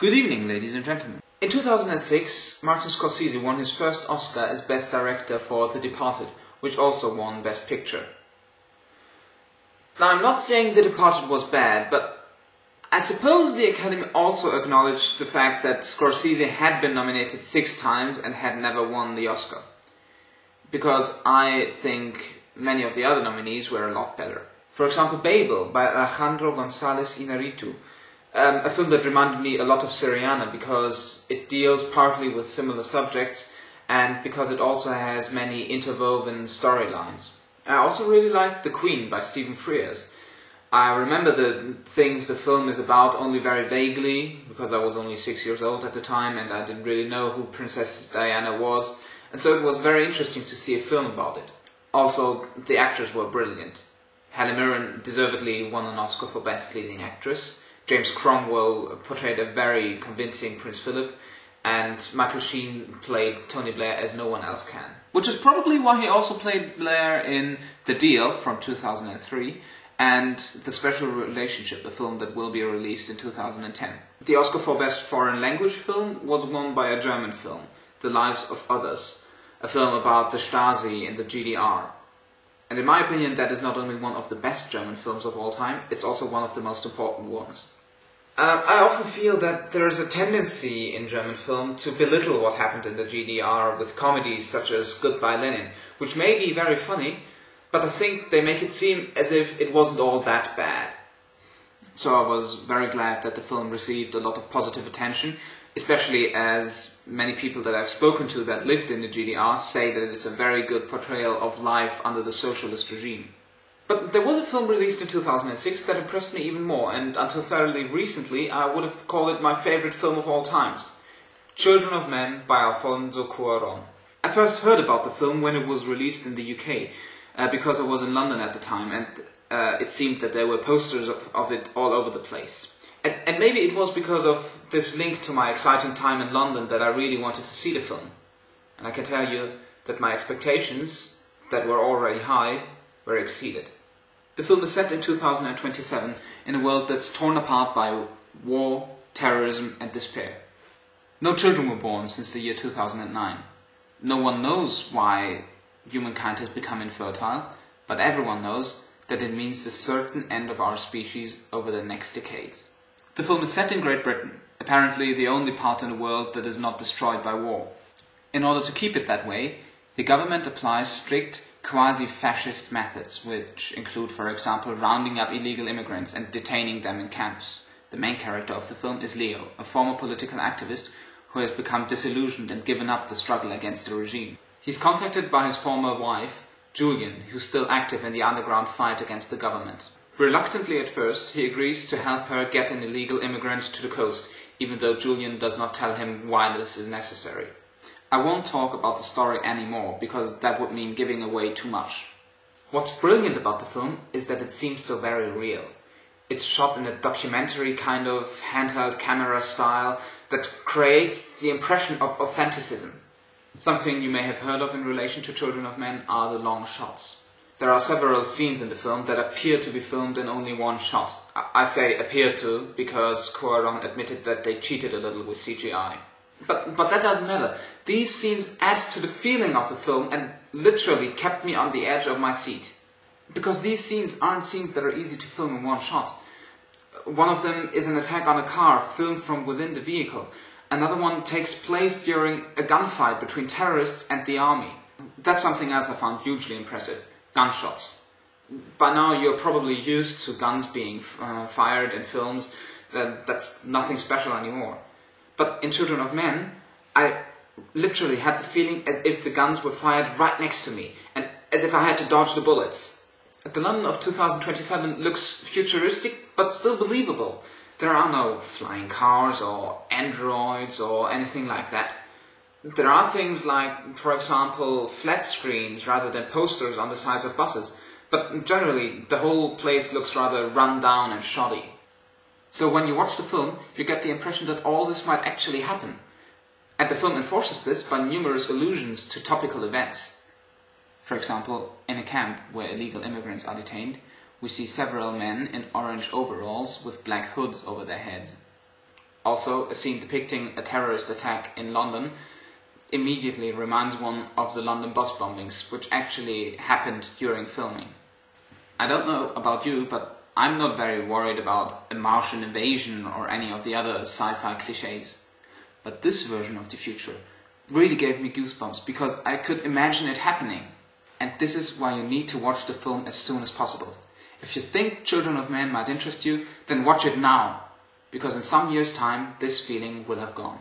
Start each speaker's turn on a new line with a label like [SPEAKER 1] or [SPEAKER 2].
[SPEAKER 1] Good evening, ladies and gentlemen. In 2006, Martin Scorsese won his first Oscar as Best Director for The Departed, which also won Best Picture. Now, I'm not saying The Departed was bad, but I suppose the Academy also acknowledged the fact that Scorsese had been nominated 6 times and had never won the Oscar. Because I think many of the other nominees were a lot better. For example, Babel by Alejandro González Iñárritu, a film that reminded me a lot of Syriana because it deals partly with similar subjects and because it also has many interwoven storylines. I also really liked The Queen by Stephen Frears. I remember the things the film is about only very vaguely because I was only 6 years old at the time and I didn't really know who Princess Diana was, and so it was very interesting to see a film about it. Also, the actors were brilliant. Helen Mirren deservedly won an Oscar for Best Leading Actress. James Cromwell portrayed a very convincing Prince Philip, and Michael Caine played Tony Blair as no one else can. Which is probably why he also played Blair in The Deal from 2003 and The Special Relationship, a film that will be released in 2010. The Oscar for Best Foreign Language Film was won by a German film, The Lives of Others, a film about the Stasi in the GDR. And in my opinion, that is not only one of the best German films of all time, it's also one of the most important ones. I often feel that there is a tendency in German film to belittle what happened in the GDR with comedies such as Goodbye Lenin, which may be very funny, but I think they make it seem as if it wasn't all that bad. So I was very glad that the film received a lot of positive attention, especially as many people that I've spoken to that lived in the GDR say that it's a very good portrayal of life under the socialist regime. But there was a film released in 2006 that impressed me even more, and until fairly recently I would have called it my favorite film of all times. Children of Men by Alfonso Cuarón. I first heard about the film when it was released in the UK, because I was in London at the time, and it seemed that there were posters of it all over the place. And maybe it was because of this link to my exciting time in London that I really wanted to see the film. And I can tell you that my expectations, that were already high, were exceeded. The film is set in 2027 in a world that's torn apart by war, terrorism and despair. No children were born since the year 2009. No one knows why humankind has become infertile, but everyone knows that it means the certain end of our species over the next decades. The film is set in Great Britain, apparently the only part in the world that is not destroyed by war. In order to keep it that way, the government applies strict quasi-fascist methods, which include, for example, rounding up illegal immigrants and detaining them in camps. The main character of the film is Leo, a former political activist who has become disillusioned and given up the struggle against the regime. He's contacted by his former wife, Julian, who's still active in the underground fight against the government. Reluctantly at first, he agrees to help her get an illegal immigrant to the coast, even though Julian does not tell him why this is necessary. I won't talk about the story anymore, because that would mean giving away too much. What's brilliant about the film is that it seems so very real. It's shot in a documentary kind of handheld camera style that creates the impression of authenticism. Something you may have heard of in relation to Children of Men are the long shots. There are several scenes in the film that appear to be filmed in only one shot. I say appear to because Cuarón admitted that they cheated a little with CGI. But that doesn't matter. These scenes add to the feeling of the film and literally kept me on the edge of my seat. Because these scenes aren't scenes that are easy to film in one shot. One of them is an attack on a car filmed from within the vehicle. Another one takes place during a gunfight between terrorists and the army. That's something else I found hugely impressive. Gunshots. By now you're probably used to guns being fired in films. That's nothing special anymore. But in Children of Men, I literally had the feeling as if the guns were fired right next to me, and as if I had to dodge the bullets. The London of 2027 looks futuristic, but still believable. There are no flying cars or androids or anything like that. There are things like, for example, flat screens rather than posters on the sides of buses, but generally the whole place looks rather run down and shoddy. So when you watch the film, you get the impression that all this might actually happen. And the film enforces this by numerous allusions to topical events. For example, in a camp where illegal immigrants are detained, we see several men in orange overalls with black hoods over their heads. Also, a scene depicting a terrorist attack in London immediately reminds one of the London bus bombings, which actually happened during filming. I don't know about you, but I'm not very worried about a Martian invasion or any of the other sci-fi cliches. But this version of the future really gave me goosebumps because I could imagine it happening. And this is why you need to watch the film as soon as possible. If you think Children of Men might interest you, then watch it now, because in some years' time this feeling will have gone.